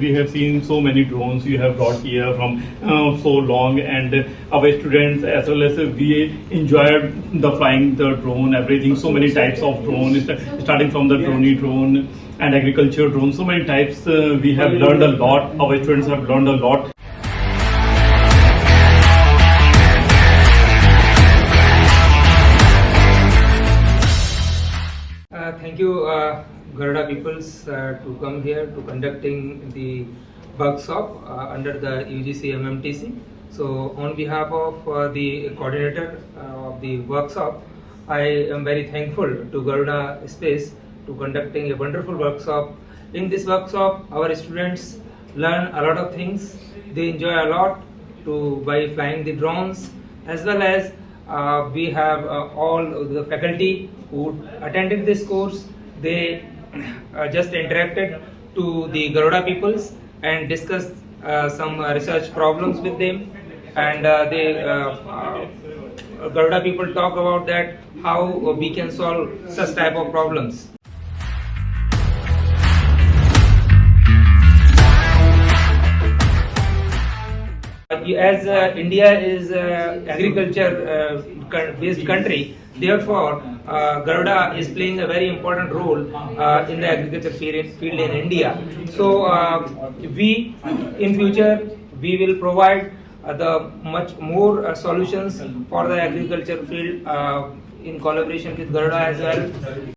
we have seen so many drones you have brought here from so long, and our students as well as we enjoyed the flying the drone, everything. So many types of drone, starting from the drone and agriculture drone. So many types. We have learned a lot. Our students have learned a lot. Thank you, Garuda peoples, to come here to conducting the workshop under the UGC MMTC. So, on behalf of the coordinator of the workshop, I am very thankful to Garuda Space to conducting a wonderful workshop. In this workshop, our students learn a lot of things. They enjoy a lot by flying the drones, as well as we have all the faculty who attended this course. They just interacted to the Garuda peoples and discussed some research problems with them, and Garuda people talk about that how we can solve such type of problems. As India is agriculture based country, therefore Garuda is playing a very important role in the agriculture field in India. So we in future we will provide the much more solutions for the agriculture field in collaboration with Garuda as well.